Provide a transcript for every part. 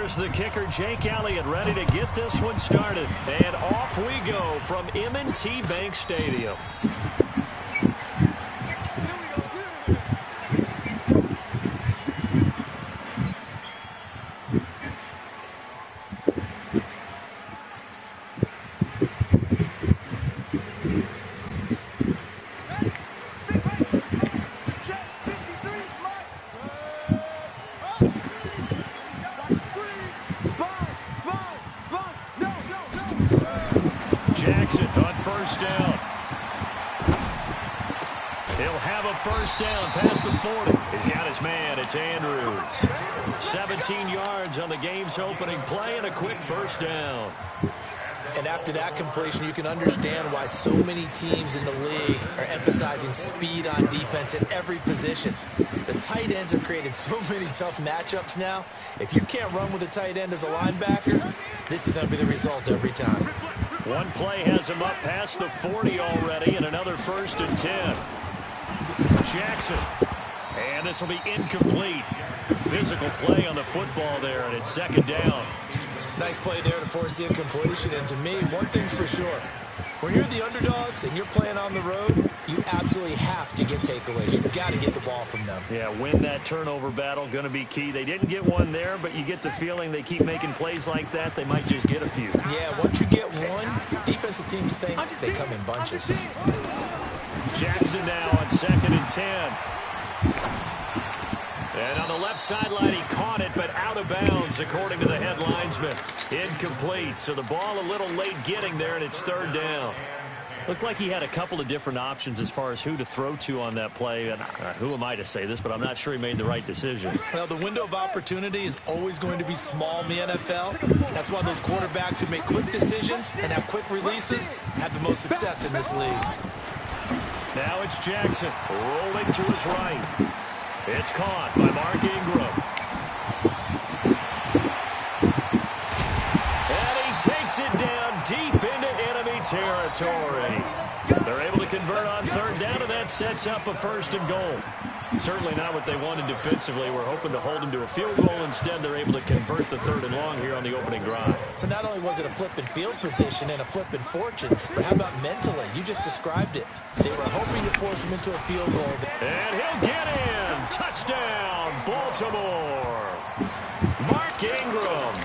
Here's the kicker, Jake Elliott, ready to get this one started. And off we go from M&T Bank Stadium. Jackson on first down. He'll have a first down past the 40. He's got his man. It's Andrews. 17 yards on the game's opening play and a quick first down. And after that completion, you can understand why so many teams in the league are emphasizing speed on defense at every position. The tight ends have created so many tough matchups now. If you can't run with a tight end as a linebacker, this is going to be the result every time. One play has him up past the 40 already, and another 1st and 10. Jackson. And this will be incomplete. Physical play on the football there, and it's 2nd down. Nice play there to force the incompletion. And to me, one thing's for sure. When you're the underdogs and you're playing on the road, you absolutely have to get takeaways. You've got to get the ball from them. Yeah, win that turnover battle, going to be key. They didn't get one there, but you get the feeling they keep making plays like that, they might just get a few. Yeah, once you get one, defensive teams think they come in bunches. Jackson now on 2nd and 10. And on the left sideline, he caught it, but out of bounds, according to the head linesman. Incomplete, so the ball a little late getting there, and it's 3rd down. Looked like he had a couple of different options as far as who to throw to on that play. And who am I to say this, but I'm not sure he made the right decision. Well, the window of opportunity is always going to be small in the NFL. That's why those quarterbacks who make quick decisions and have quick releases have the most success in this league. Now it's Jackson rolling to his right. It's caught by Mark Ingram. And he takes it down deep into enemy territory. They're able to convert on 3rd down, and that sets up a 1st and goal. Certainly not what they wanted defensively. We're hoping to hold them to a field goal. Instead, they're able to convert the 3rd and long here on the opening drive. So not only was it a flip in field position and a flip in fortunes, but how about mentally? You just described it. They were hoping to force him into a field goal. And he'll get in. Touchdown, Baltimore. Mark Ingram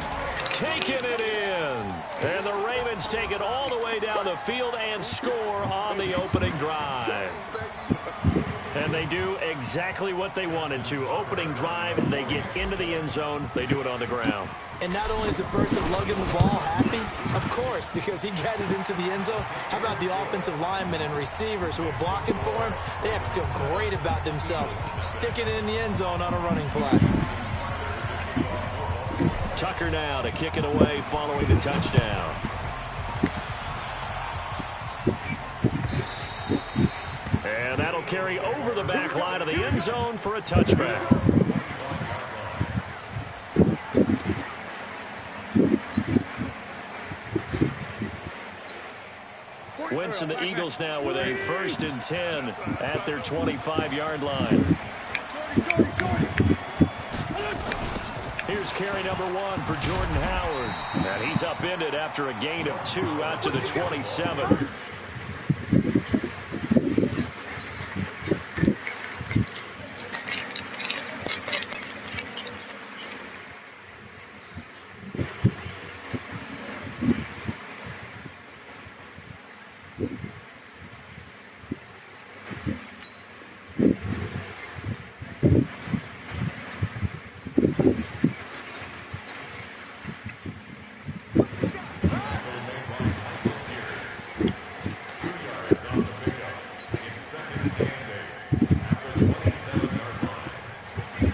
taking it in. And the Ravens take it all the way down the field and score on the opening drive. And they do exactly what they wanted to. Opening drive, they get into the end zone. They do it on the ground. And not only is the person lugging the ball happy, of course, because he got it into the end zone. How about the offensive linemen and receivers who are blocking for him? They have to feel great about themselves, sticking it in the end zone on a running play. Tucker now to kick it away following the touchdown. And that'll carry over the back line of the end zone for a touchback. Wentz and the Eagles now with a 1st and 10 at their 25-yard line. Here's carry number 1 for Jordan Howard. And he's upended after a gain of 2 out to the 27.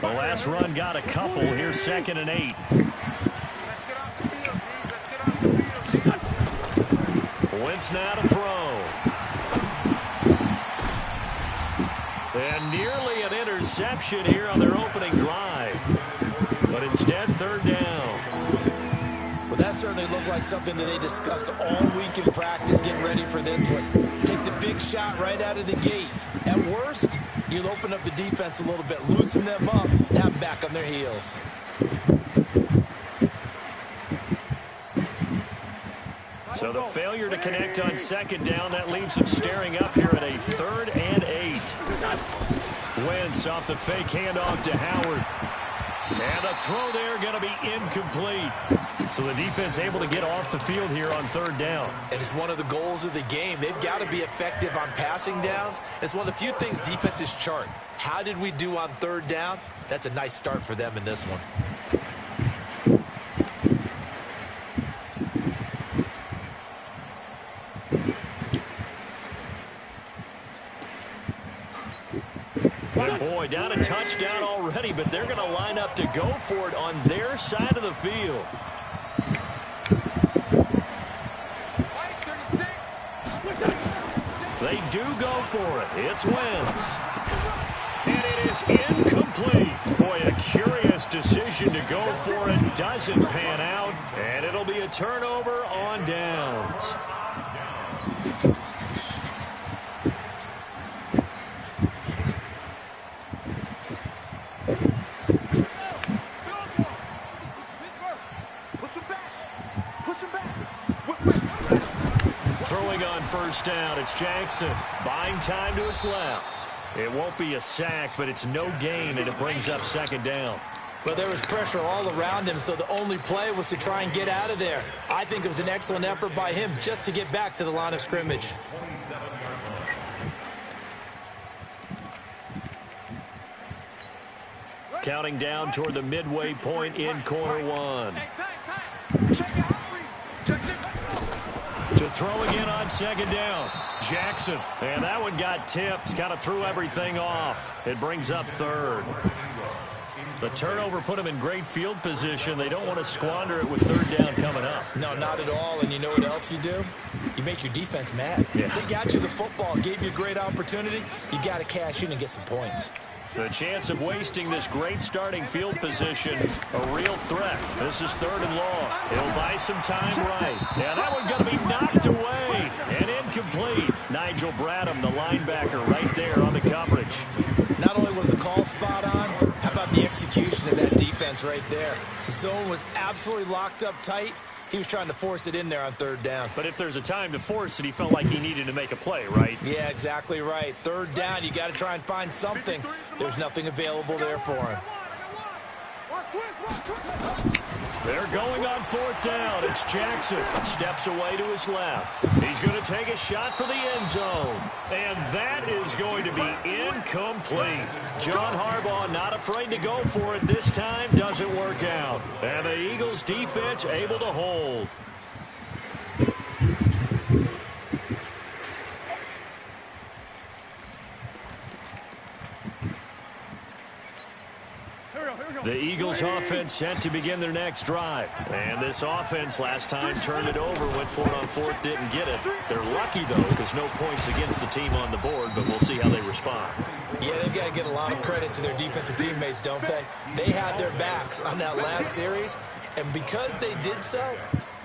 Last run got a couple. Here's 2nd and 8. Wentz now to throw. And nearly an interception here on their opening drive. But instead, 3rd down. Well, that certainly looked like something that they discussed all week in practice getting ready for this one. Take the big shot right out of the gate. At worst, you'll open up the defense a little bit, loosen them up, and have them back on their heels. So the failure to connect on second down, that leaves them staring up here at a 3rd and 8. Wentz off the fake handoff to Howard. And the throw there going to be incomplete. So the defense able to get off the field here on 3rd down. And it's one of the goals of the game. They've got to be effective on passing downs. It's one of the few things defenses chart. How did we do on 3rd down? That's a nice start for them in this one. And boy, down a touchdown already, but they're going to line up to go for it on their side of the field. They do go for it. It's Wentz. And it is incomplete. Boy, a curious decision to go for it. Doesn't pan out. And it'll be a turnover on downs. Throwing on 1st down, it's Jackson. Buying time to his left. It won't be a sack, but it's no gain, and it brings up 2nd down. But there was pressure all around him, so the only play was to try and get out of there. I think it was an excellent effort by him just to get back to the line of scrimmage. Counting down toward the midway point in quarter 1. To throw again on 2nd down. Jackson. And that one got tipped. Kind of threw everything off. It brings up 3rd. The turnover put them in great field position. They don't want to squander it with 3rd down coming up. No, not at all. And you know what else you do? You make your defense mad. Yeah. They got you the football, gave you a great opportunity. You got to cash in and get some points. The chance of wasting this great starting field position, a real threat. This is 3rd and long. He'll buy some time right. Yeah, that one going to be knocked away and incomplete. Nigel Bradham, the linebacker, right there on the coverage. Not only was the call spot on, how about the execution of that defense right there? The zone was absolutely locked up tight. He was trying to force it in there on 3rd down. But if there's a time to force it, he felt like he needed to make a play, right? Yeah, exactly right. 3rd down, you got to try and find something. There's nothing available there for him. They're going on 4th down. It's Jackson. Steps away to his left. He's going to take a shot for the end zone. And that is going to be incomplete. John Harbaugh not afraid to go for it this time. Doesn't work out. And the Eagles defense able to hold. The Eagles offense set to begin their next drive. And this offense last time turned it over, went for it on 4th, didn't get it. They're lucky, though, because no points against the team on the board, but we'll see how they respond. Yeah, they've got to get a lot of credit to their defensive teammates, don't they? They had their backs on that last series, and because they did so,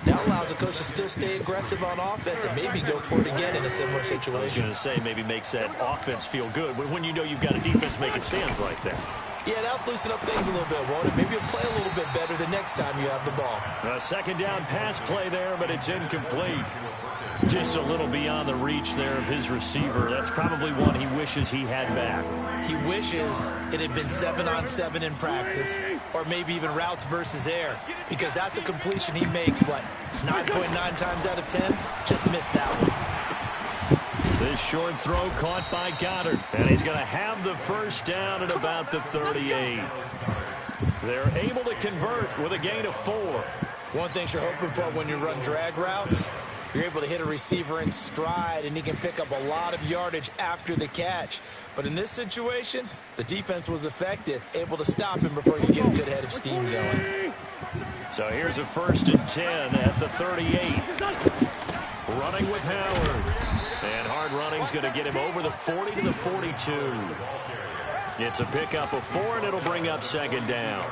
that allows the coach to still stay aggressive on offense and maybe go for it again in a similar situation. I was going to say maybe makes that offense feel good when you know you've got a defense making stands like that. Yeah, that'll loosen up things a little bit, won't it? Maybe you'll play a little bit better the next time you have the ball. A 2nd down pass play there, but it's incomplete. Just a little beyond the reach there of his receiver. That's probably one he wishes he had back. He wishes it had been 7-on-7 in practice, or maybe even routes versus air, because that's a completion he makes, what, 9.9 times out of 10? Just missed that one. This short throw caught by Goddard, and he's going to have the 1st down at about the 38. They're able to convert with a gain of 4. One thing you're hoping for when you run drag routes, you're able to hit a receiver in stride, and he can pick up a lot of yardage after the catch. But in this situation, the defense was effective, able to stop him before you get a good head of steam going. So here's a 1st and 10 at the 38. Running with Howard. And hard running's going to get him over the 40 to the 42. It's a pickup of 4, and it'll bring up 2nd down.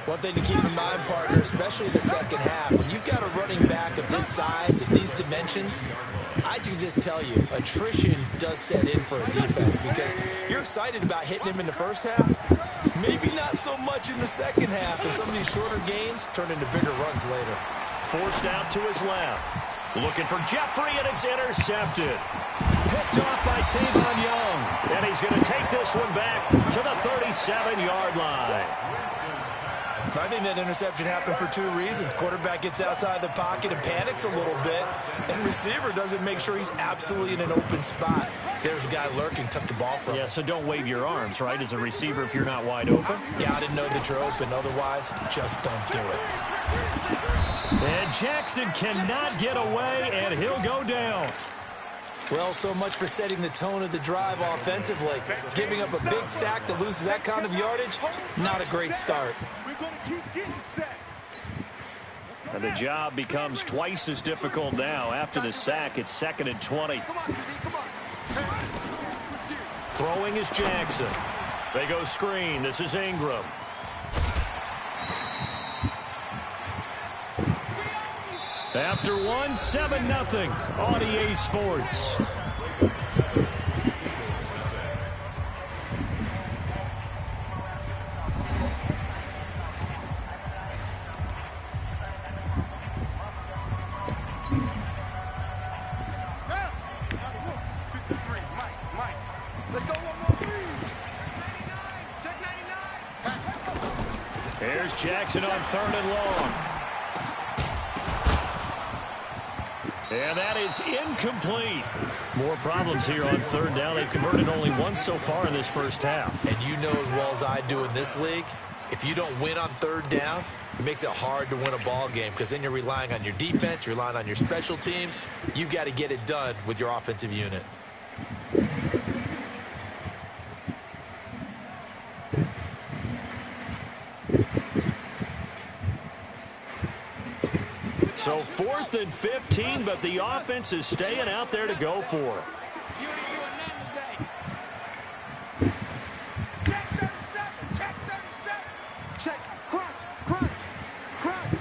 One thing to keep in mind, partner, especially in the second half, when you've got a running back of this size, of these dimensions, I can just tell you, attrition does set in for a defense because you're excited about hitting him in the first half. Maybe not so much in the second half, and some of these shorter gains turn into bigger runs later. Forced out to his left. Looking for Jeffrey, and it's intercepted. Picked off by Tavon Young. And he's going to take this one back to the 37-yard line. I think that interception happened for two reasons. Quarterback gets outside the pocket and panics a little bit, and receiver doesn't make sure he's absolutely in an open spot. So there's a guy lurking, took the ball from him. Yeah, so don't wave your arms, right, as a receiver if you're not wide open. Got to know that you're open. Otherwise, just don't do it. And Jackson cannot get away, and he'll go down. Well, so much for setting the tone of the drive offensively. Giving up a big sack that loses that kind of yardage, not a great start. And the job becomes twice as difficult now. After the sack, it's 2nd and 20. Throwing is Jackson. They go screen. This is Ingram. After one, 7-0 on EA Sports. Here's Jackson on 3rd and long. And that is incomplete. More problems here on 3rd down. They've converted only once so far in this first half. And you know as well as I do in this league, if you don't win on 3rd down, it makes it hard to win a ball game because then you're relying on your defense, you're relying on your special teams. You've got to get it done with your offensive unit. So 4th and 15, but the offense is staying out there to go for it. Check 37, check 37. Check, crunch, crunch, crunch.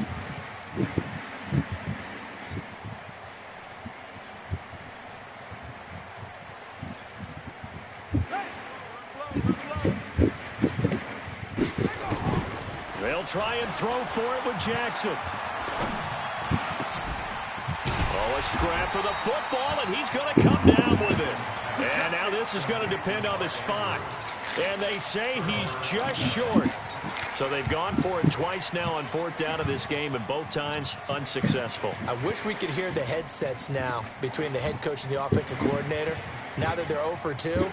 They'll try and throw for it with Jackson. A scrap for the football, and he's going to come down with it. And now this is going to depend on the spot. And they say he's just short. So they've gone for it twice now on 4th down of this game, and both times unsuccessful. I wish we could hear the headsets now between the head coach and the offensive coordinator. Now that they're 0 for 2,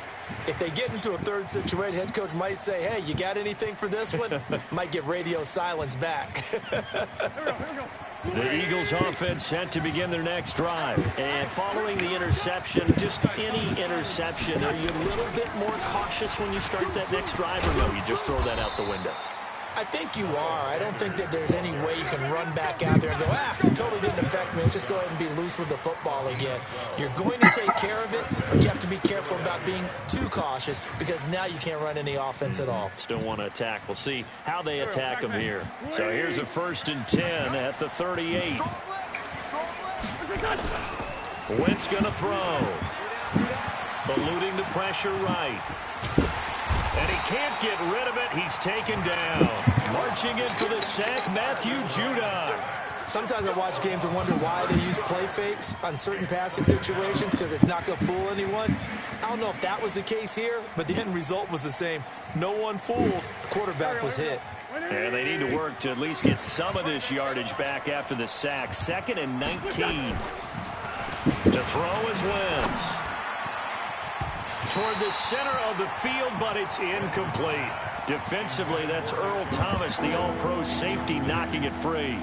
if they get into a 3rd situation, head coach might say, hey, you got anything for this one? Might get radio silence back. The Eagles offense set to begin their next drive. And following the interception, just any interception, are you a little bit more cautious when you start that next drive, or no, you just throw that out the window? I think you are. I don't think that there's any way you can run back out there and go, totally didn't affect me. Let's just go ahead and be loose with the football again. You're going to take care of it, but you have to be careful about being too cautious because now you can't run any offense at all. Still want to attack. We'll see how they attack them here. So here's a 1st and 10 at the 38. Wentz going to throw. Eluding the pressure right. And he can't get rid of it. He's taken down. Marching in for the sack, Matthew Judon. Sometimes I watch games and wonder why they use play fakes on certain passing situations because it's not going to fool anyone. I don't know if that was the case here, but the end result was the same. No one fooled. The quarterback was hit. And they need to work to at least get some of this yardage back after the sack. 2nd and 19. To throw is Wentz. Toward the center of the field, but it's incomplete. Defensively, that's Earl Thomas, the all-pro safety, knocking it free.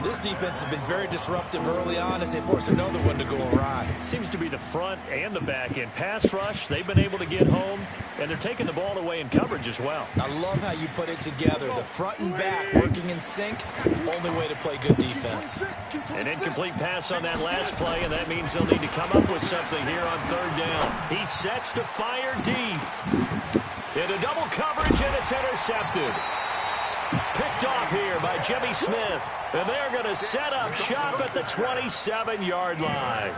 This defense has been very disruptive early on as they force another one to go awry. Seems to be the front and the back end. Pass rush, they've been able to get home, and they're taking the ball away in coverage as well. I love how you put it together. The front and back working in sync, only way to play good defense. An incomplete pass on that last play, and that means they'll need to come up with something here on 3rd down. He sets to fire deep. Into double coverage, and it's intercepted. Picked off here by Jimmy Smith. And they're going to set up shop at the 27-yard line.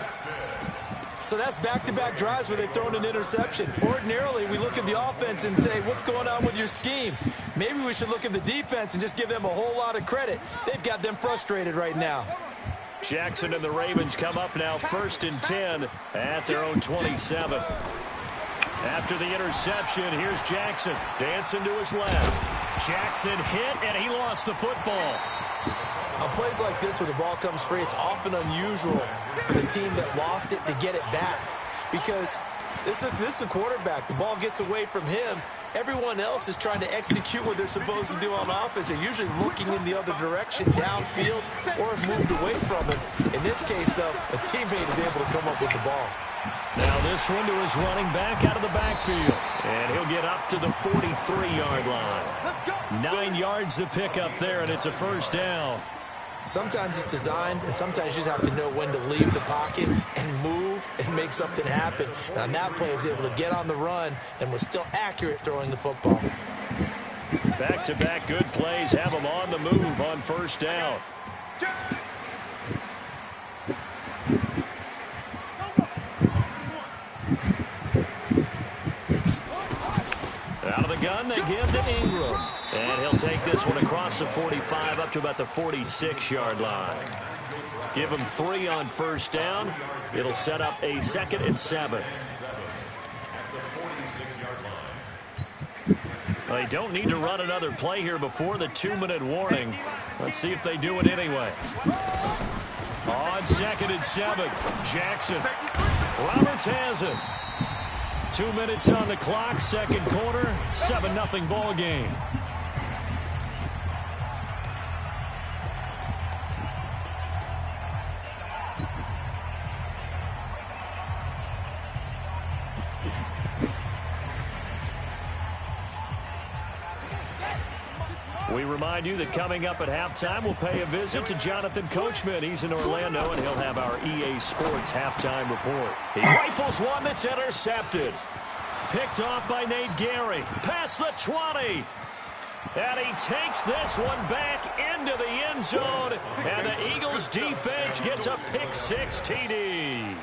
So that's back-to-back drives where they've thrown an interception. Ordinarily, we look at the offense and say, what's going on with your scheme? Maybe we should look at the defense and just give them a whole lot of credit. They've got them frustrated right now. Jackson and the Ravens come up now 1st and 10 at their own 27. After the interception, here's Jackson dancing to his left. Jackson hit, and he lost the football. On plays like this where the ball comes free, it's often unusual for the team that lost it to get it back, because this is the quarterback. The ball gets away from him. Everyone else is trying to execute what they're supposed to do on offense. They're usually looking in the other direction, downfield, or have moved away from it. In this case, though, a teammate is able to come up with the ball. Now this one to his running back out of the backfield. And he'll get up to the 43-yard line. 9 yards to pick up there, and it's a first down. Sometimes it's designed, and sometimes you just have to know when to leave the pocket and move and make something happen. And on that play, he was able to get on the run and was still accurate throwing the football. Back-to-back good plays have him on the move on first down. Out of the gun, they give to Ingram. And he'll take this one across the 45 up to about the 46-yard line. Give him 3 on first down. It'll set up a 2nd and 7. They don't need to run another play here before the 2-minute warning. Let's see if they do it anyway. On 2nd and 7, Jackson. Roberts has it. 2 minutes on the clock, second quarter, 7-0 ball game. We remind you that coming up at halftime, we'll pay a visit to Jonathan Coachman. He's in Orlando, and he'll have our EA Sports halftime report. He rifles one that's intercepted. Picked off by Nate Gary. Past the 20. And he takes this one back into the end zone. And the Eagles defense gets a pick-6 TD.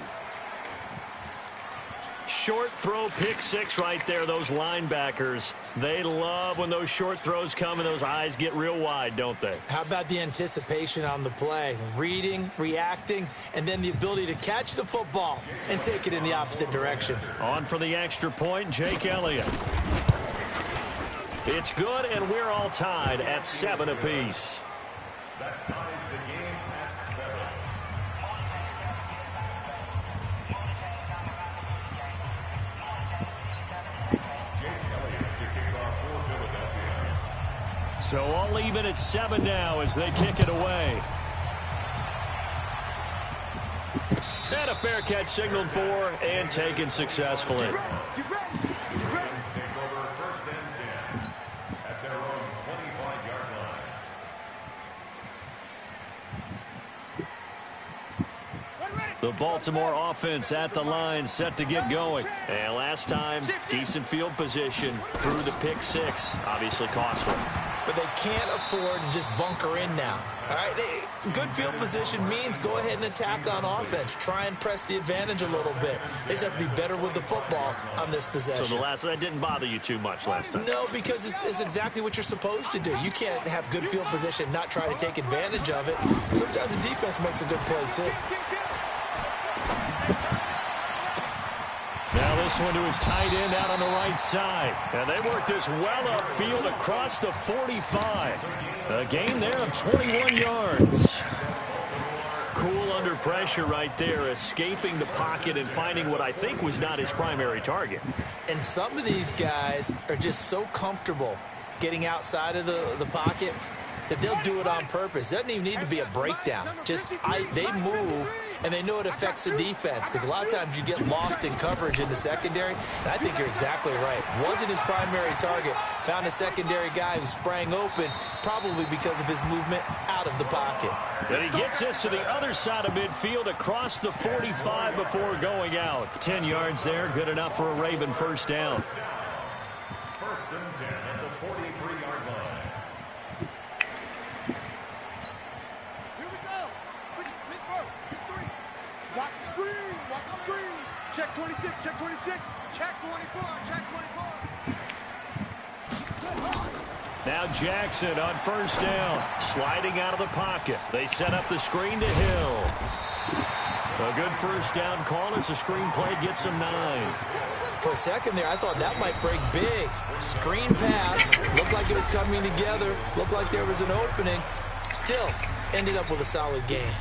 Short throw, pick-6 right there. Those linebackers, they love when those short throws come and those eyes get real wide, don't they? How about the anticipation on the play? Reading, reacting, and then the ability to catch the football and take it in the opposite direction. On for the extra point, Jake Elliott. It's good, and we're all tied at 7 apiece. That ties the game at 7. So I'll leave it at 7 now as they kick it away. And a fair catch signaled for and taken successfully. The Baltimore offense at the line, set to get going. And last time, decent field position through the pick-6. Obviously costly. But they can't afford to just bunker in now. All right, good field position means go ahead and attack on offense. Try and press the advantage a little bit. They just have to be better with the football on this possession. So the last one, that didn't bother you too much last time? No, because it's exactly what you're supposed to do. You can't have good field position, not try to take advantage of it. Sometimes the defense makes a good play, too. Now this one to his tight end out on the right side. And they work this well upfield across the 45. A gain there of 21 yards. Cool under pressure right there, escaping the pocket and finding what I think was not his primary target. And some of these guys are just so comfortable getting outside of the pocket that they'll do it on purpose. It doesn't even need to be a breakdown. Just they move, and they know it affects the defense, because a lot of times you get lost in coverage in the secondary, and I think you're exactly right. Wasn't his primary target. Found a secondary guy who sprang open, probably because of his movement out of the pocket. And he gets this to the other side of midfield across the 45 before going out. 10 yards there, good enough for a Raven first down. First and 10 at the 43-yard line. Watch screen, watch screen. Check 26, check 26, check 24, check 24. Now Jackson on first down, sliding out of the pocket. They set up the screen to Hill. A good first down call as the screen play gets him 9. For a second there, I thought that might break big. Screen pass. Looked like it was coming together. Looked like there was an opening. Still, ended up with a solid game.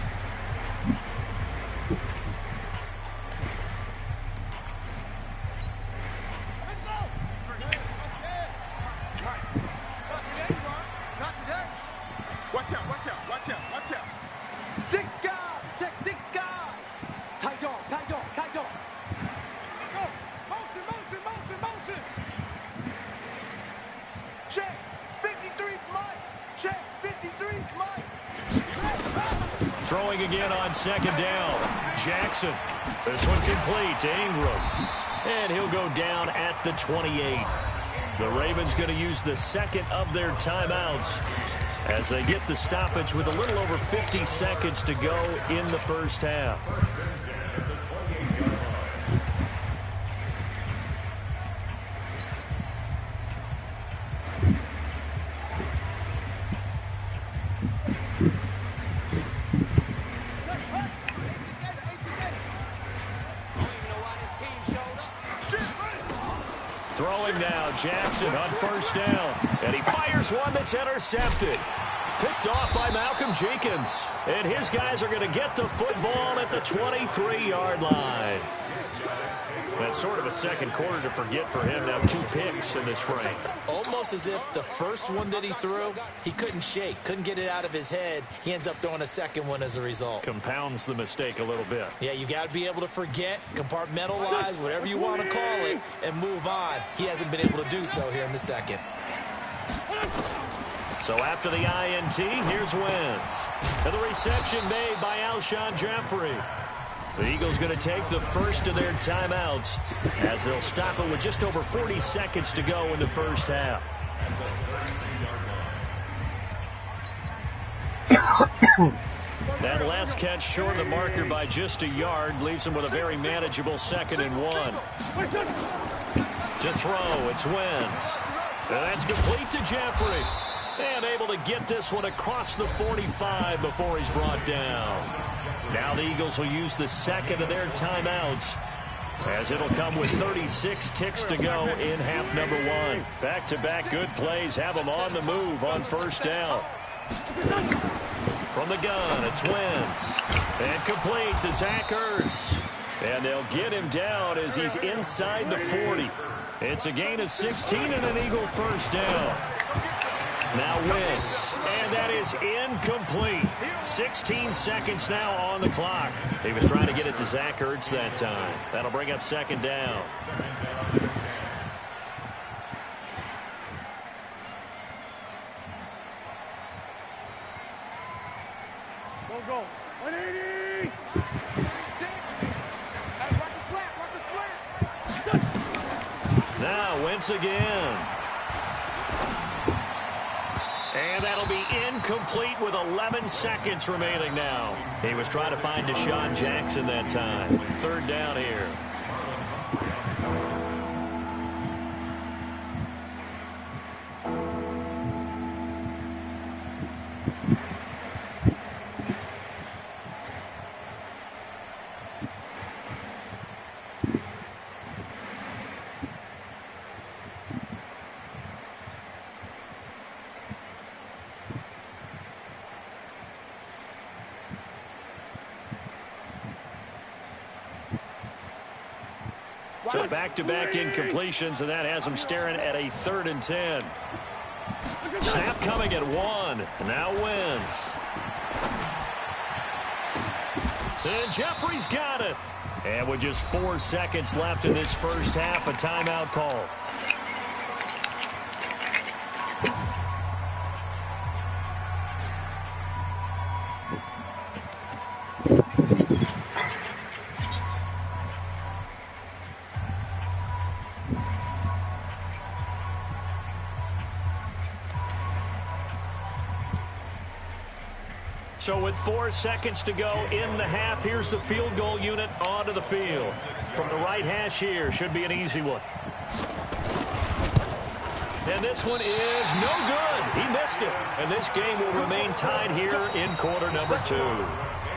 Throwing again on second down. Jackson. This one complete to Ingram. And he'll go down at the 28. The Ravens going to use the second of their timeouts as they get the stoppage with a little over 50 seconds to go in the first half. Throwing now, Jackson on first down. And he fires one that's intercepted. Picked off by Malcolm Jenkins. And his guys are going to get the football at the 23-yard line. That's sort of a second quarter to forget for him. Now 2 picks in this frame. Almost as if the first one that he threw, he couldn't shake, couldn't get it out of his head. He ends up throwing a second one as a result. Compounds the mistake a little bit. Yeah, you got to be able to forget, compartmentalize, whatever you want to call it, and move on. He hasn't been able to do so here in the second. So after the INT, here's Wentz. And the reception made by Alshon Jeffrey. The Eagles going to take the first of their timeouts as they'll stop it with just over 40 seconds to go in the first half. That last catch short of the marker by just a yard leaves him with a very manageable 2nd and 1. To throw, it's Wentz. And that's complete to Jeffrey. And able to get this one across the 45 before he's brought down. Now the Eagles will use the second of their timeouts as it'll come with 36 ticks to go in half number 1. Back-to-back good plays have them on the move on first down. From the gun, it's Wentz. And complete to Zach Ertz. And they'll get him down as he's inside the 40. It's a gain of 16 and an Eagle first down. Now Wentz, and that is incomplete. 16 seconds now on the clock. He was trying to get it to Zach Ertz that time. That'll bring up 2nd down. Go. 180. 6. Hey, watch the slant. Now Wentz again. And that'll be incomplete with 11 seconds remaining now. He was trying to find Deshaun Jackson that time. 3rd down here. So back-to-back incompletions, and that has him staring at a 3rd and 10. Snap coming at 1. Now Wentz. And Jeffrey's got it. And with just 4 seconds left in this first half, a timeout call. So with 4 seconds to go in the half, here's the field goal unit onto the field. From the right hash here, should be an easy one. And this one is no good. He missed it. And this game will remain tied here in quarter number 2.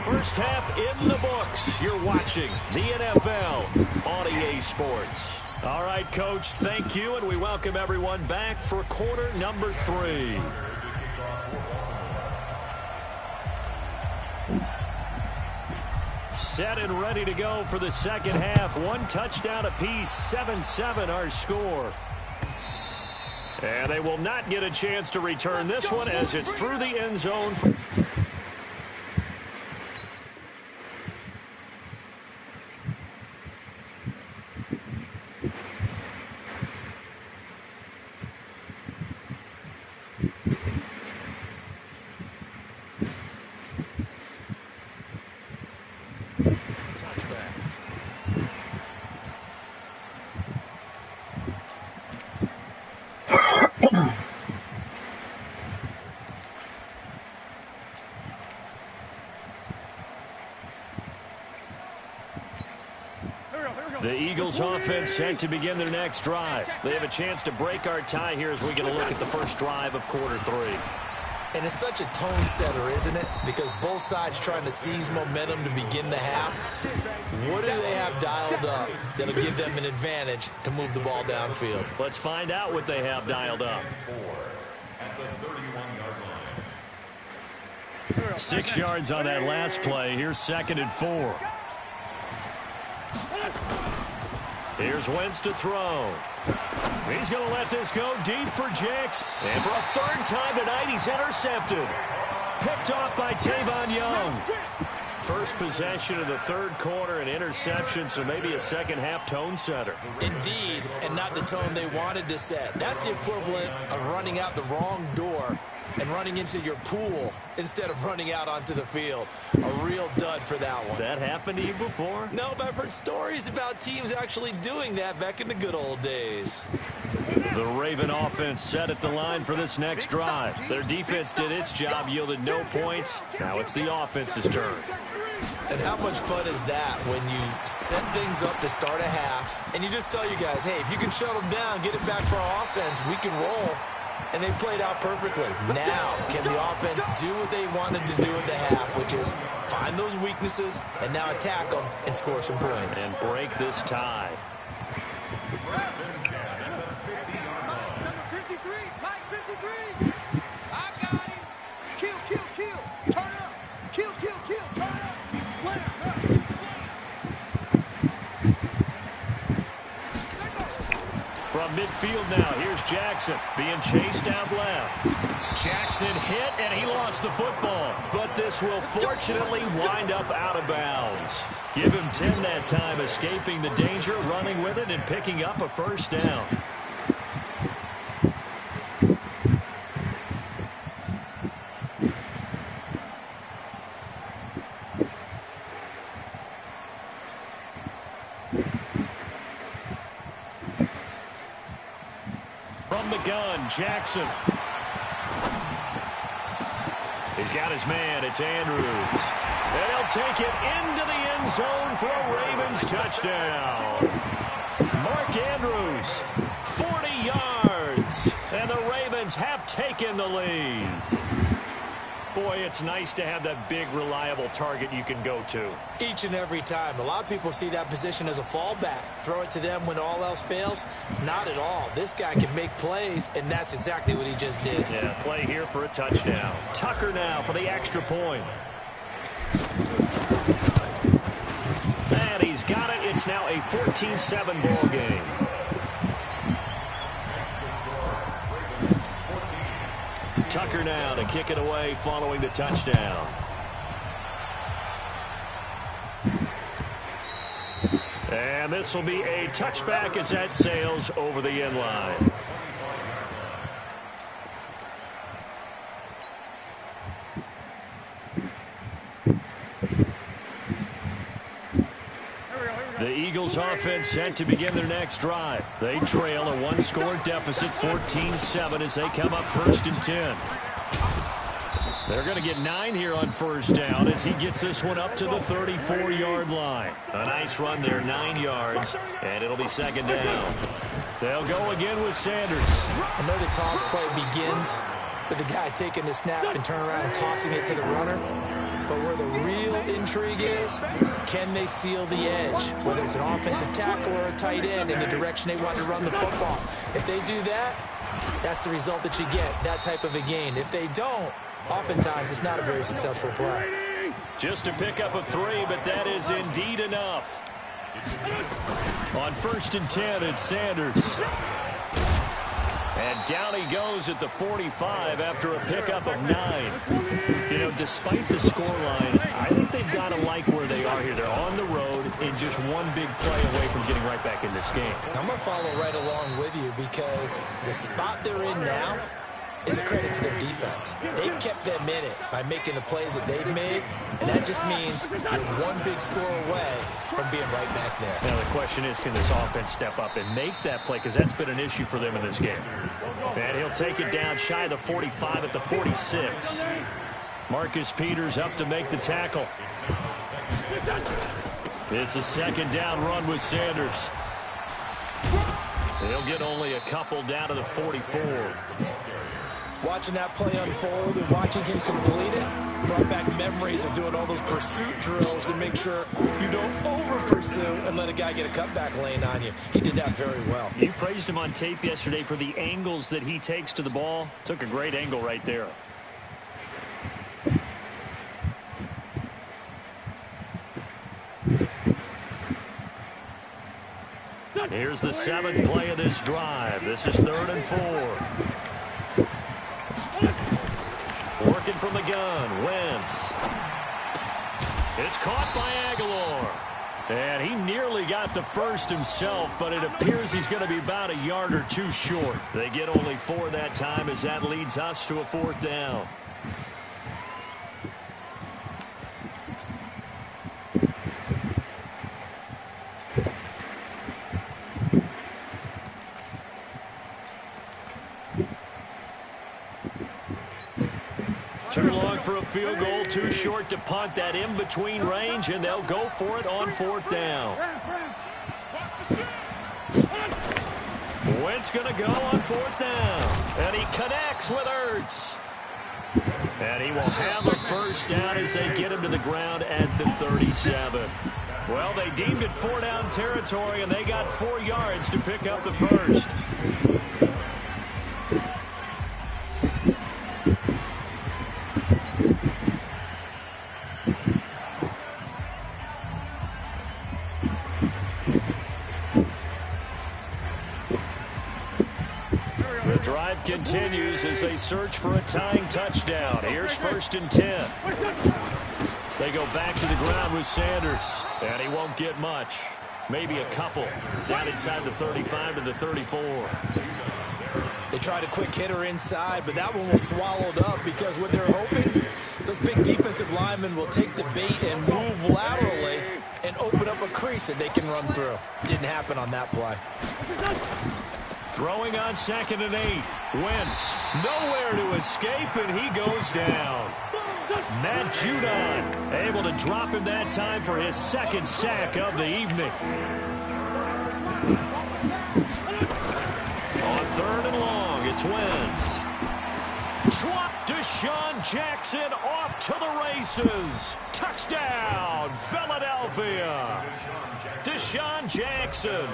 First half in the books. You're watching the NFL on EA Sports. All right, Coach, thank you, and we welcome everyone back for quarter number 3. Set and ready to go for the second half. 1 touchdown apiece, 7-7 our score. And they will not get a chance to return this one as it's through the end zone. The Eagles offense set to begin their next drive. They have a chance to break our tie here as we get a look at the first drive of quarter 3. And it's such a tone setter, isn't it? Because both sides trying to seize momentum to begin the half. What do they have dialed up that'll give them an advantage to move the ball downfield? Let's find out what they have dialed up. At the 31-yard line. 6 yards on that last play. Here's 2nd and 4. Here's Wentz to throw. He's going to let this go deep for Jackson. And for a 3rd time tonight, he's intercepted. Picked off by Tavon Young. First possession of the 3rd quarter, an interception, so maybe a second half tone setter. Indeed, and not the tone they wanted to set. That's the equivalent of running out the wrong door and running into your pool instead of running out onto the field. A real dud for that one. Has that happened to you before? No, but I've heard stories about teams actually doing that back in the good old days. The Raven offense set at the line for this next drive. Their defense did its job, yielded no points. Now it's the offense's turn. And how much fun is that when you set things up to start a half and you just tell you guys, hey, if you can shut them down, get it back for our offense, we can roll. And they played out perfectly. Now, can the offense do what they wanted to do at the half, which is find those weaknesses and now attack them and score some points. And break this tie. Number 53, Mike 53. I got him. Kill, kill, kill. Turn up. Kill, kill, kill. Turn up. Slam, up. From midfield now, here's Jackson being chased out left. Jackson hit, and he lost the football. But this will fortunately wind up out of bounds. Give him 10 that time, escaping the danger, running with it, and picking up a 1st down. From the gun, Jackson. He's got his man. It's Andrews. And he'll take it into the end zone for a Ravens touchdown. Mark Andrews, 40 yards. And the Ravens have taken the lead. Boy, it's nice to have that big, reliable target you can go to. Each and every time. A lot of people see that position as a fallback. Throw it to them when all else fails. Not at all. This guy can make plays, and that's exactly what he just did. Yeah, play here for a touchdown. Tucker now for the extra point. And he's got it. It's now a 14-7 ball game. Tucker now to kick it away following the touchdown. And this will be a touchback as that sails over the end line. The Eagles offense set to begin their next drive. They trail a 1-score deficit, 14-7, as they come up 1st and 10. They're going to get 9 here on 1st down as he gets this one up to the 34-yard line. A nice run there, 9 yards, and it'll be 2nd down. They'll go again with Sanders. I know the toss play begins with the guy taking the snap and turn around and tossing it to the runner. But where the real intrigue is, can they seal the edge? Whether it's an offensive tackle or a tight end in the direction they want to run the football. If they do that, that's the result that you get, that type of a gain. If they don't, oftentimes it's not a very successful play. Just to pick up a 3, but that is indeed enough. On 1st and 10, it's Sanders. And down he goes at the 45 after a pickup of 9. You know, despite the scoreline, I think they've got to like where they are here. They're on the road and just one big play away from getting right back in this game. I'm going to follow right along with you because the spot they're in now is a credit to their defense. They've kept them in it by making the plays that they've made, and that just means you're one big score away from being right back there. Now the question is, can this offense step up and make that play? Because that's been an issue for them in this game. And he'll take it down shy of the 45 at the 46. Marcus Peters up to make the tackle. It's a 2nd down run with Sanders. He'll get only a couple down to the 44. Watching that play unfold and watching him complete it brought back memories of doing all those pursuit drills to make sure you don't over-pursue and let a guy get a cutback lane on you. He did that very well. You praised him on tape yesterday for the angles that he takes to the ball. Took a great angle right there. Here's the 7th play of this drive. This is 3rd and 4. Working from the gun, Wentz. It's caught by Aguilar. And he nearly got the first himself, but it appears he's going to be about a yard or 2 short. They get only 4 that time as that leads us to a 4th down. Too long for a field goal, too short to punt. That in-between range, and they'll go for it on 4th down. Wentz going to go on 4th down. And he connects with Ertz. And he will have a 1st down as they get him to the ground at the 37. Well, they deemed it 4-down territory, and they got 4 yards to pick up the 1st. Drive continues as they search for a tying touchdown. Here's 1st and 10. They go back to the ground with Sanders, and he won't get much. Maybe a couple. Down inside the 35 to the 34. They tried a quick hitter inside, but that one was swallowed up because what they're hoping, those big defensive linemen will take the bait and move laterally and open up a crease that they can run through. Didn't happen on that play. Throwing on 2nd and 8. Wentz nowhere to escape, and he goes down. Matt Judon able to drop him that time for his 2nd sack of the evening. On 3rd and long, it's Wentz. Deshaun Jackson off to the races. Touchdown, Philadelphia. Deshaun Jackson,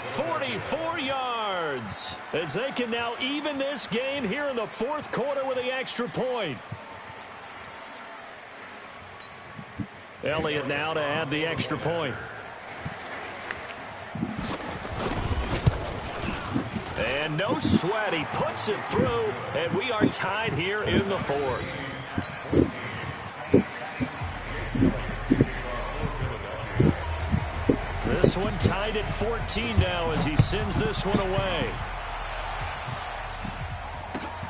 44 yards, as they can now even this game here in the 4th quarter with the extra point. Elliott now to add the extra point. And no sweat, he puts it through, and we are tied here in the 4th. This one tied at 14 now as he sends this one away.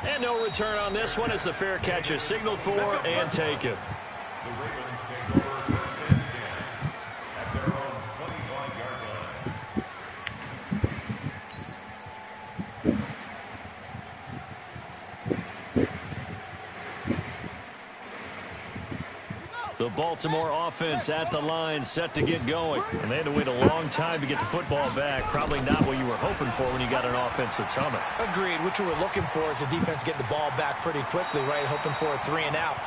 And no return on this one as the fair catch is signaled for and taken. The Ravens take over 1st and 10 at their own 25-yard line. The Baltimore offense at the line, set to get going. And they had to wait a long time to get the football back. Probably not what you were hoping for when you got an offense that's humming. Agreed. What you were looking for is the defense getting the ball back pretty quickly, right? Hoping for a 3 and out.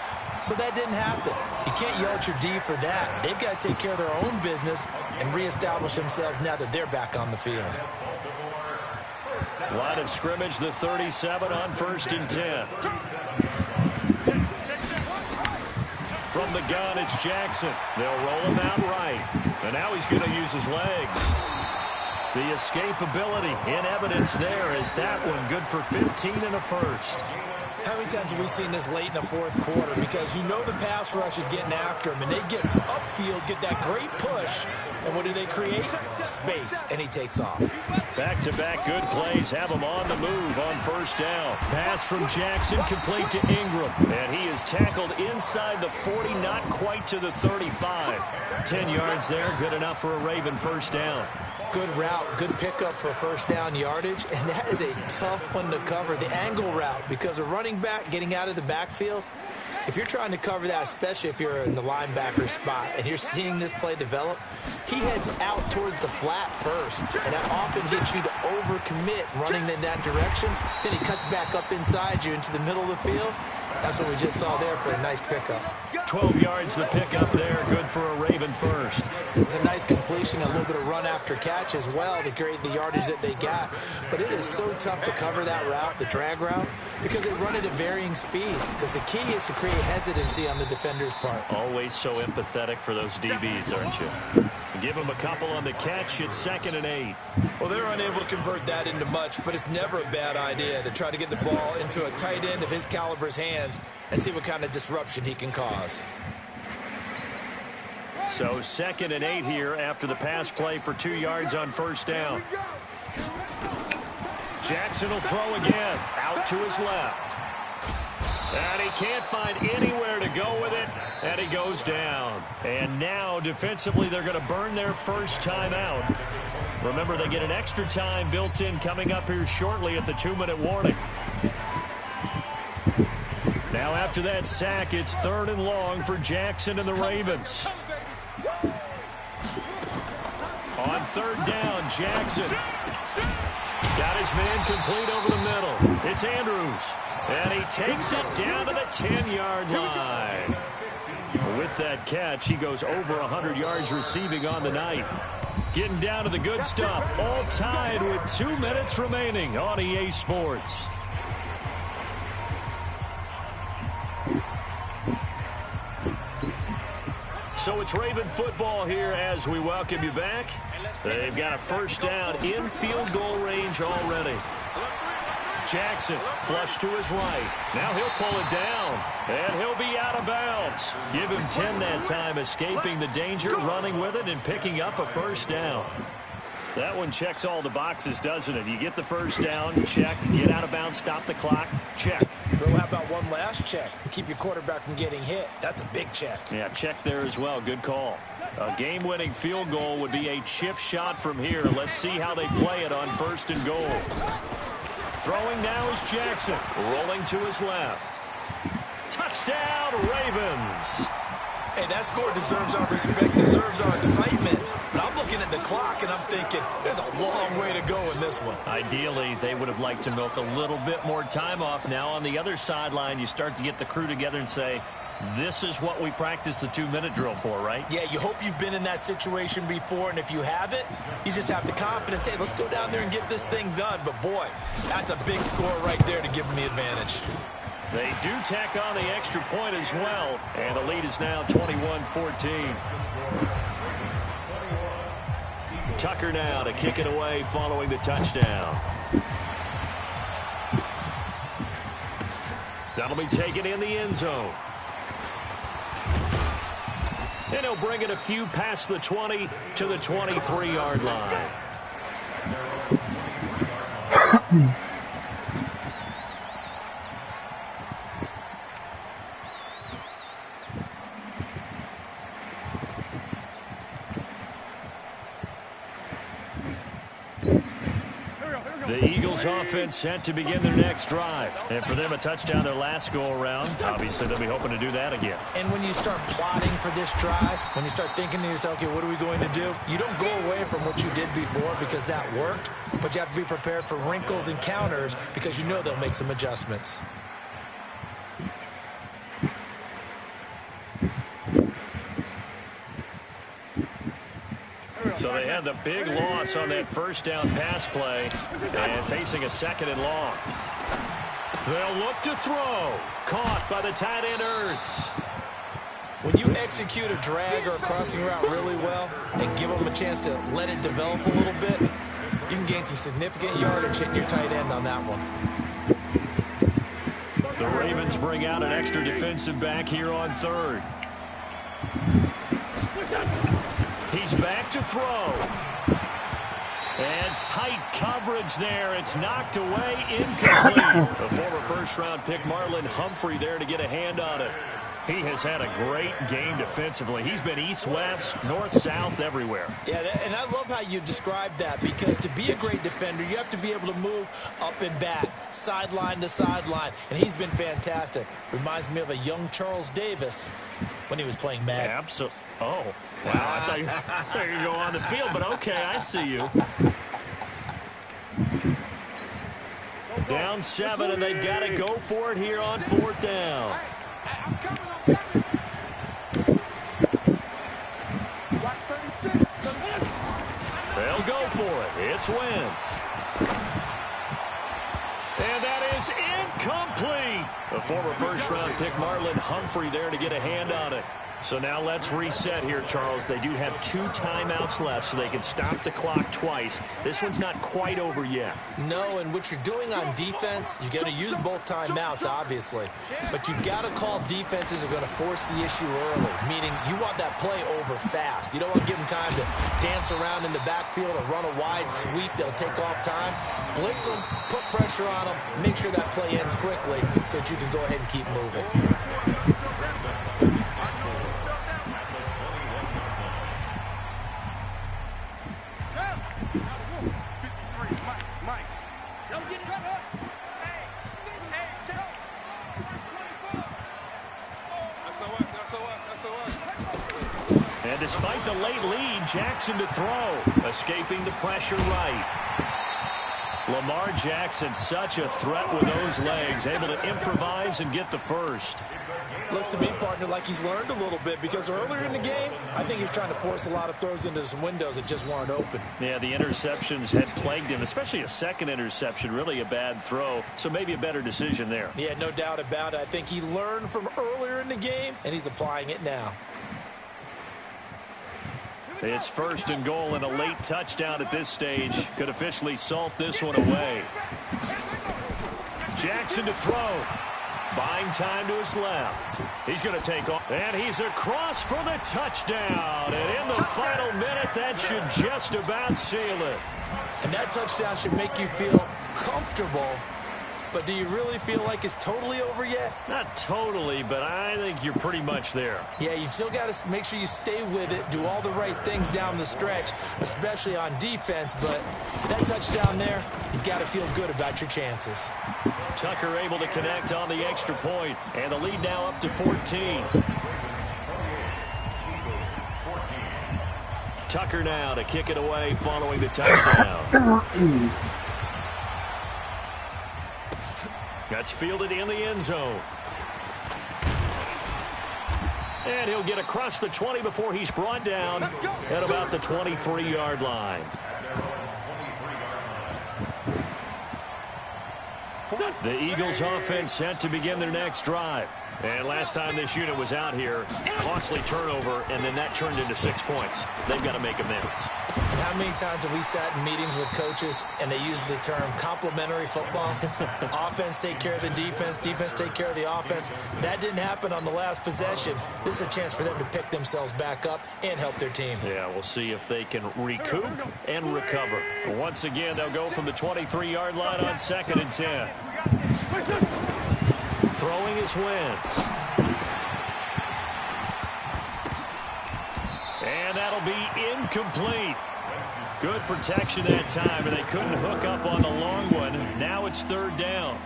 So that didn't happen. You can't yell at your D for that. They've got to take care of their own business and reestablish themselves now that they're back on the field. Line of scrimmage, the 37 on 1st and 10. From the gun, it's Jackson. They'll roll him out right. And now he's going to use his legs. The escapability in evidence there is that one good for 15 and a first. How many times have we seen this late in the fourth quarter? Because you know the pass rush is getting after him, and they get upfield, get that great push, and what do they create? Space, and he takes off. Back-to-back good plays have him on the move on 1st down. Pass from Jackson complete to Ingram, and he is tackled inside the 40, not quite to the 35. 10 yards there, good enough for a Raven 1st down. Good route, good pickup for 1st down yardage, and that is a tough one to cover, the angle route, because a running back getting out of the backfield, if you're trying to cover that, especially if you're in the linebacker spot and you're seeing this play develop, he heads out towards the flat first, and that often gets you to overcommit running in that direction. Then he cuts back up inside you into the middle of the field. That's what we just saw there for a nice pickup. 12 yards the pickup there, good for a Raven 1st. It's a nice completion, a little bit of run after catch as well to create the yardage that they got. But it is so tough to cover that route, the drag route, because they run it at varying speeds. Because the key is to create hesitancy on the defender's part. Always so empathetic for those DBs, aren't you? Give them a couple on the catch. It's 2nd and 8. Well, they're unable to convert that into much, but it's never a bad idea to try to get the ball into a tight end of his caliber's hands and see what kind of disruption he can cause. So 2nd and 8 here after the pass play for 2 yards on 1st down. Jackson will throw again, out to his left. And he can't find anywhere to go with it, and he goes down. And now, defensively, they're going to burn their first time out. Remember, they get an extra time built in coming up here shortly at the 2-minute warning. Now, after that sack, it's 3rd and long for Jackson and the Ravens. On 3rd down, Jackson got his man complete over the middle. It's Andrews. And he takes it down to the 10-yard line. With that catch, he goes over 100 yards receiving on the night. Getting down to the good stuff. All tied with 2 minutes remaining on EA Sports. So it's Raven football here as we welcome you back. They've got a 1st down in field goal range already. Jackson flush to his right. Now he'll pull it down, and he'll be out of bounds. Give him 10 that time, escaping the danger, running with it, and picking up a 1st down. That one checks all the boxes, doesn't it? You get the 1st down, check. Get out of bounds, stop the clock, check. Bro, how about one last check? Keep your quarterback from getting hit. That's a big check. Yeah, check there as well. Good call. A game-winning field goal would be a chip shot from here. Let's see how they play it on 1st and goal. Throwing now is Jackson, rolling to his left. Touchdown, Ravens. Hey, that score deserves our respect, deserves our excitement. But I'm looking at the clock, and I'm thinking, there's a long way to go in this one. Ideally, they would have liked to milk a little bit more time off. Now, on the other sideline, you start to get the crew together and say, this is what we practiced the 2-minute drill for, right? Yeah, you hope you've been in that situation before, and if you haven't, you just have the confidence, hey, let's go down there and get this thing done. But, boy, that's a big score right there to give them the advantage. They do tack on the extra point as well, and the lead is now 21-14. Tucker now to kick it away following the touchdown. That'll be taken in the end zone. And he'll bring it a few past the 20 to the 23-yard line. The Eagles offense set to begin their next drive. And for them, a touchdown their last go-around. Obviously, they'll be hoping to do that again. And when you start plotting for this drive, when you start thinking to yourself, okay, what are we going to do? You don't go away from what you did before because that worked, but you have to be prepared for wrinkles and counters because you know they'll make some adjustments. So they had the big loss on that first down pass play and facing a second and long. They'll look to throw. Caught by the tight end Ertz. When you execute a drag or a crossing route really well and give them a chance to let it develop a little bit, you can gain some significant yardage hitting your tight end on that one. The Ravens bring out an extra defensive back here on third. He's back to throw. And tight coverage there. It's knocked away, incomplete. The former first-round pick Marlon Humphrey there to get a hand on it. He has had a great game defensively. He's been east-west, north-south, everywhere. Yeah, and I love how you described that, because to be a great defender, you have to be able to move up and back, sideline to sideline, and he's been fantastic. Reminds me of a young Charles Davis when he was playing Madden. Absolutely. Oh, wow. I thought you were going to go on the field, but okay, I see you. Down 7, and they've got to go for it here on 4th down. I'm coming. Watch 36. They'll go for it. It's Wentz. And that is incomplete. The former first-round pick Marlon Humphrey there to get a hand on it. So now let's reset here, Charles. They do have 2 timeouts left, so they can stop the clock twice. This one's not quite over yet. No, and what you're doing on defense, you're going to use both timeouts, obviously. But you've got to call defenses are going to force the issue early, meaning you want that play over fast. You don't want to give them time to dance around in the backfield or run a wide sweep. They'll take off time. Blitz them, put pressure on them, make sure that play ends quickly so that you can go ahead and keep moving. And despite the late lead, Jackson to throw, escaping the pressure right. Lamar Jackson, such a threat with those legs, able to improvise and get the first. Looks to me, partner, like he's learned a little bit, because earlier in the game, I think he was trying to force a lot of throws into some windows that just weren't open. Yeah, the interceptions had plagued him, especially a second interception, really a bad throw, so maybe a better decision there. Yeah, no doubt about it. I think he learned from earlier in the game, and he's applying it now. It's 1st and goal, and a late touchdown at this stage could officially salt this one away. Jackson to throw. Buying time to his left. He's going to take off. And he's across for the touchdown. And in the final minute, that should just about seal it. And that touchdown should make you feel comfortable. But do you really feel like it's totally over yet? Not totally, but I think you're pretty much there. Yeah, you've still got to make sure you stay with it, do all the right things down the stretch, especially on defense. But that touchdown there, you've got to feel good about your chances. Tucker able to connect on the extra point, and the lead now up to 14. Tucker now to kick it away following the touchdown. That's fielded in the end zone. And he'll get across the 20 before he's brought down at about the 23-yard line. The Eagles offense set to begin their next drive. And last time this unit was out here, costly turnover, and then that turned into 6 points. They've got to make amends. And how many times have we sat in meetings with coaches and they use the term complementary football? Offense take care of the defense, defense take care of the offense. That didn't happen on the last possession. This is a chance for them to pick themselves back up and help their team. Yeah, we'll see if they can recoup and recover. Once again, they'll go from the 23-yard line on 2nd and 10. Throwing is Wentz. And that'll be incomplete. Good protection that time, and they couldn't hook up on the long one. Now it's 3rd down.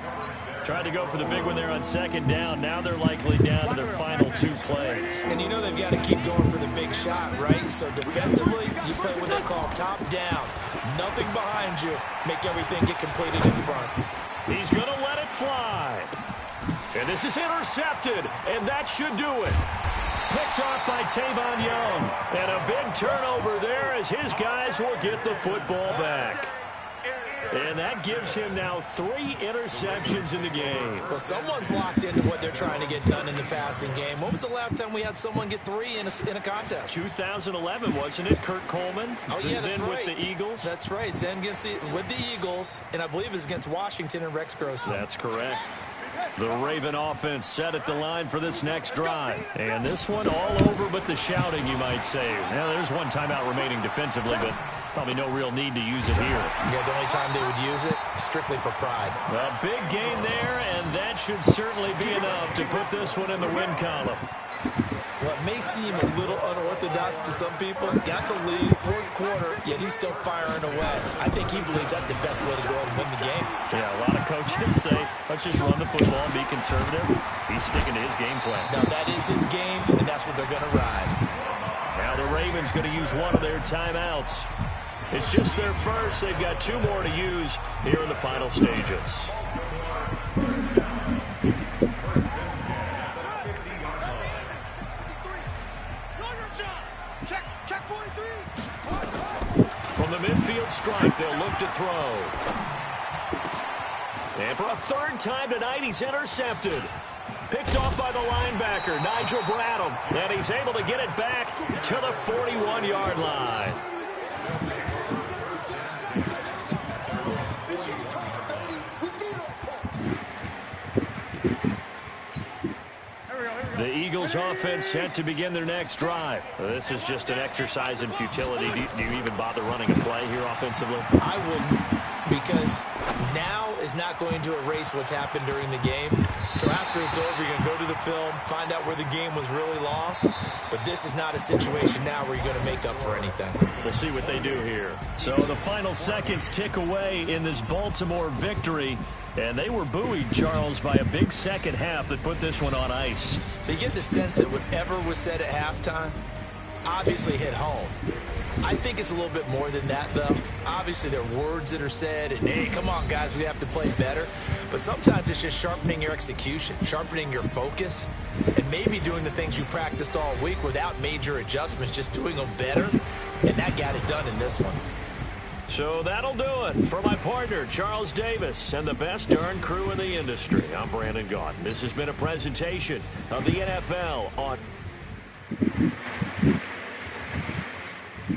Tried to go for the big one there on 2nd down. Now they're likely down to their final 2 plays. And you know they've got to keep going for the big shot, right? So defensively, you play what they call top down. Nothing behind you. Make everything get completed in front. He's going to let it fly. And this is intercepted, and that should do it. Picked off by Tavon Young. And a big turnover there as his guys will get the football back. And that gives him now 3 interceptions in the game. Well, someone's locked into what they're trying to get done in the passing game. When was the last time we had someone get 3 in a contest? 2011, wasn't it? Kurt Coleman. Oh, yeah, that's then right. with the Eagles. That's right. Then with the Eagles, and I believe it's against Washington and Rex Grossman. That's correct. The Raven offense set at the line for this next drive. And this one all over but the shouting, you might say. Now, there's one timeout remaining defensively, but probably no real need to use it here. Yeah, the only time they would use it, strictly for pride. A big gain there, and that should certainly be enough to put this one in the win column. What may seem a little unorthodox to some people, got the lead, 4th quarter, yet he's still firing away. I think he believes that's the best way to go ahead and win the game. Yeah, a lot of coaches say, let's just run the football and be conservative. He's sticking to his game plan. Now, that is his game, and that's what they're going to ride. Now the Ravens going to use one of their timeouts. It's just their first. They've got 2 more to use here in the final stages. From the midfield strike, they'll look to throw. And for a 3rd time tonight, he's intercepted. Picked off by the linebacker, Nigel Bradham. And he's able to get it back to the 41-yard line. The Eagles offense set to begin their next drive. This is just an exercise in futility. Do you even bother running a play here offensively? I wouldn't, because now is not going to erase what's happened during the game. So after it's over, you're going to go to the film, find out where the game was really lost. But this is not a situation now where you're going to make up for anything. We'll see what they do here. So the final seconds tick away in this Baltimore victory. And they were buoyed, Charles, by a big second half that put this one on ice. So you get the sense that whatever was said at halftime obviously hit home. I think it's a little bit more than that, though. Obviously, there are words that are said, and, hey, come on, guys, we have to play better. But sometimes it's just sharpening your execution, sharpening your focus, and maybe doing the things you practiced all week without major adjustments, just doing them better, and that got it done in this one. So that'll do it for my partner, Charles Davis, and the best darn crew in the industry. I'm Brandon Gaudin. This has been a presentation of the NFL on